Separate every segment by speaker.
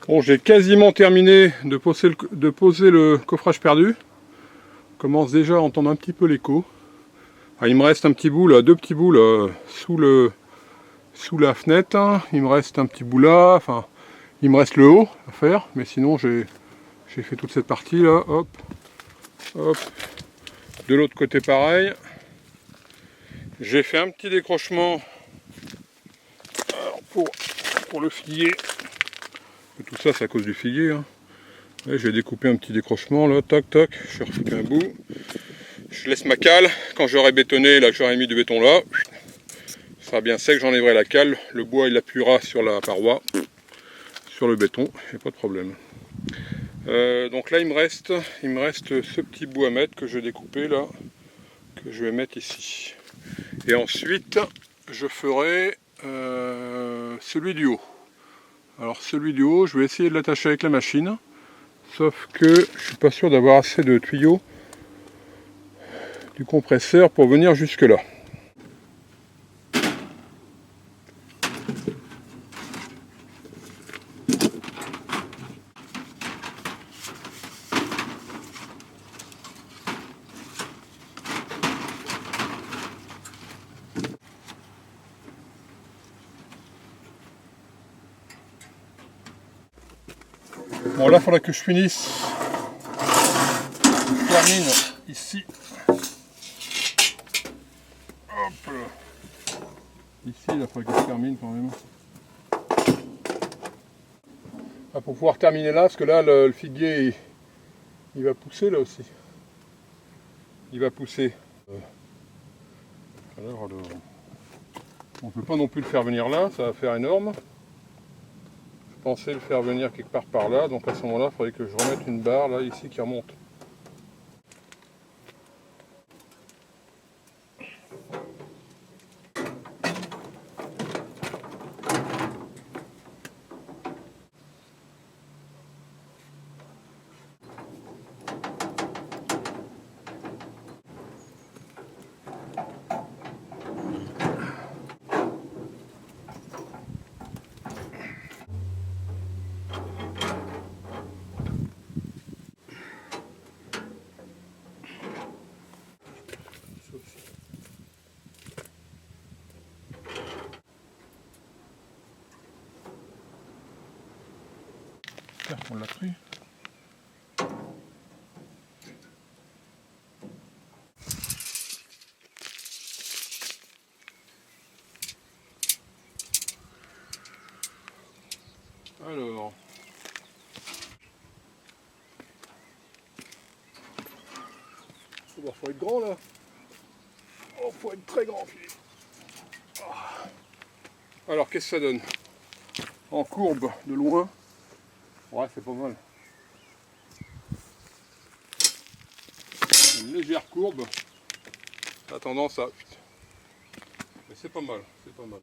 Speaker 1: Bon, j'ai quasiment terminé de poser le coffrage perdu. Je commence déjà à entendre un petit peu l'écho. Ah, il me reste un petit bout là, deux petits bouts là, sous la fenêtre. Il me reste un petit bout là, enfin, il me reste le haut à faire, mais sinon j'ai fait toute cette partie là, hop, hop. De l'autre côté pareil. J'ai fait un petit décrochement pour le figuier. Et tout ça c'est à cause du figuier. Hein. J'ai découpé un petit décrochement là, tac tac, je refais un bout. Je laisse ma cale, quand j'aurai bétonné, là que j'aurai mis du béton là, ça sera bien sec, j'enlèverai la cale, le bois il appuiera sur la paroi, sur le béton, et pas de problème. Donc là il me reste ce petit bout à mettre que je vais découper là, que je vais mettre ici. Et ensuite je ferai celui du haut. Alors celui du haut, je vais essayer de l'attacher avec la machine, sauf que je suis pas sûr d'avoir assez de tuyaux du compresseur pour venir jusque là. Bon là il faudra que je finisse, je termine ici. Hop là. Ici il faudra que je termine quand même. Ah, pour pouvoir terminer là, parce que là le figuier il va pousser là aussi. Il va pousser. Alors, on ne peut pas non plus le faire venir là, ça va faire énorme. Je pensais le faire venir quelque part par là, donc à ce moment-là, il faudrait que je remette une barre là, ici, qui remonte. On l'a pris. Alors. Il faut être grand là. Oh, faut être très grand. Alors, qu'est-ce que ça donne? En courbe, de loin. Ouais, c'est pas mal. Une légère courbe. Ça a tendance à... Mais c'est pas mal, c'est pas mal.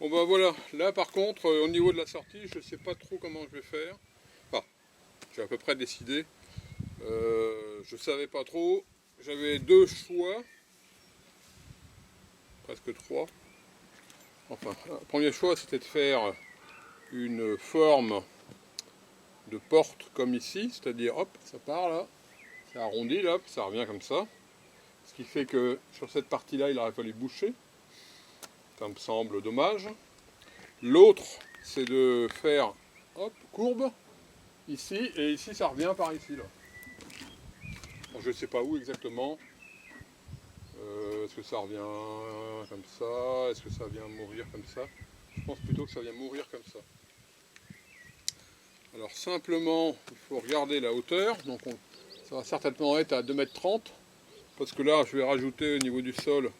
Speaker 1: Bon ben voilà, là par contre, au niveau de la sortie, je ne sais pas trop comment je vais faire. Enfin, j'ai à peu près décidé. Je ne savais pas trop. J'avais deux choix. Presque trois. Enfin, le premier choix c'était de faire une forme de porte comme ici, c'est-à-dire hop, ça part là, ça arrondit là, puis ça revient comme ça. Ce qui fait que sur cette partie-là, il aurait fallu boucher. Ça me semble dommage. L'autre, c'est de faire hop, courbe ici, et ici ça revient par ici là. Bon, je ne sais pas où exactement. Est-ce que ça revient comme ça? Est-ce que ça vient mourir comme ça? Je pense plutôt que ça vient mourir comme ça. Alors simplement, il faut regarder la hauteur. Donc ça va certainement être à 2,30 m. Parce que là, je vais rajouter au niveau du sol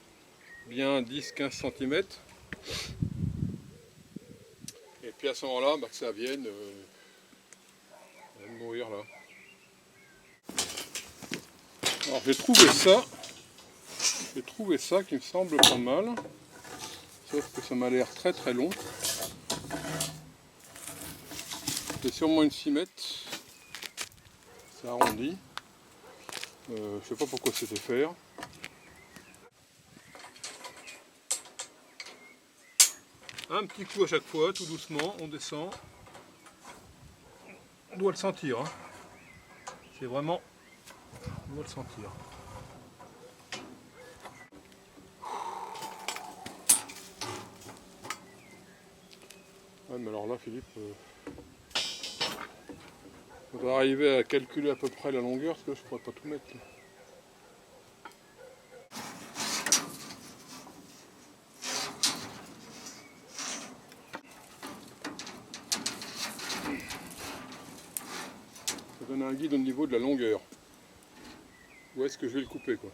Speaker 1: bien 10-15 cm. Et puis à ce moment-là, que ça vienne mourir là. Alors j'ai trouvé ça qui me semble pas mal. Sauf que ça m'a l'air très très long. C'est sûrement une 6 mètres. C'est arrondi. Je sais pas pourquoi c'était faire. Un petit coup à chaque fois, tout doucement, on descend. On doit le sentir. Hein. C'est vraiment... On doit le sentir. Ouais, mais alors là, Philippe, on va arriver à calculer à peu près la longueur, parce que je ne pourrais pas tout mettre. Là. Ça donne un guide au niveau de la longueur. Où est-ce que je vais le couper, quoi.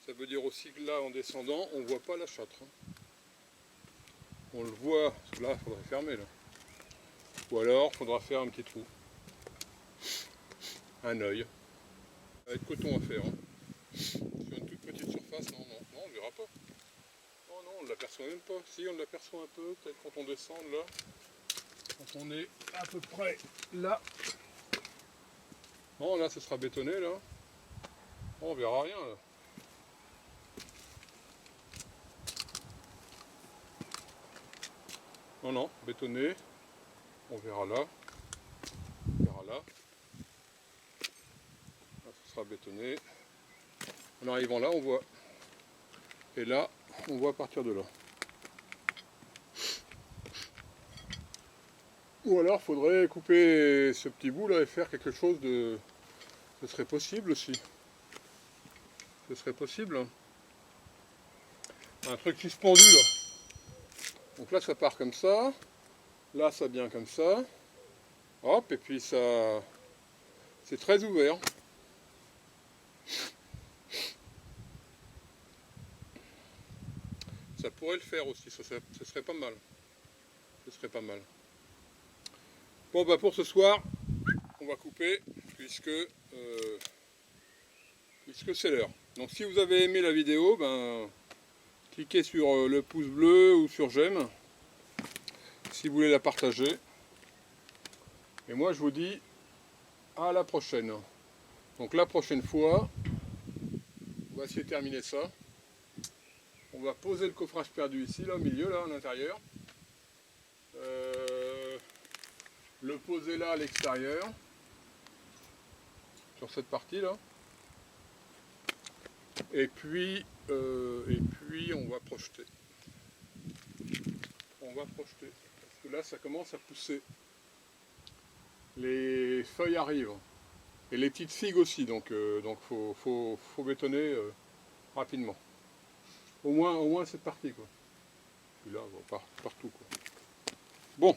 Speaker 1: Ça veut dire aussi que là, en descendant, on ne voit pas la châtre. Hein. On le voit, parce que là, il faudrait fermer. Là. Ou alors, il faudra faire un petit trou. Un œil. Avec coton à faire. Hein. Sur une toute petite surface, non, on ne verra pas. Oh non, on ne l'aperçoit même pas. Si, on l'aperçoit un peu, peut-être quand on descend là. Quand on est à peu près là. Non, là, ce sera bétonné, là. Oh, on verra rien, là. Non, bétonné. On verra là. On verra là. Là, ce sera bétonné. En arrivant là, on voit. Et là, on voit à partir de là. Ou alors, il faudrait couper ce petit bout là et faire quelque chose de... Ce serait possible aussi. Ce serait possible. Hein. Un truc suspendu là. Donc là, ça part comme ça. Là, ça vient comme ça. Hop, et puis ça... C'est très ouvert. Ça pourrait le faire aussi, ce serait pas mal. Ce serait pas mal. Bon, pour ce soir, on va couper, puisque c'est l'heure. Donc si vous avez aimé la vidéo, cliquez sur le pouce bleu ou sur j'aime, si vous voulez la partager. Et moi, je vous dis à la prochaine. Donc la prochaine fois, on va essayer de terminer ça. On va poser le coffrage perdu ici, là, au milieu, là, à l'intérieur. Le poser là, à l'extérieur. Sur cette partie, là. Et puis on va projeter. On va projeter. Parce que là, ça commence à pousser. Les feuilles arrivent. Et les petites figues aussi, donc faut bétonner rapidement. Au moins cette partie, quoi. Puis là, partout, quoi. Bon.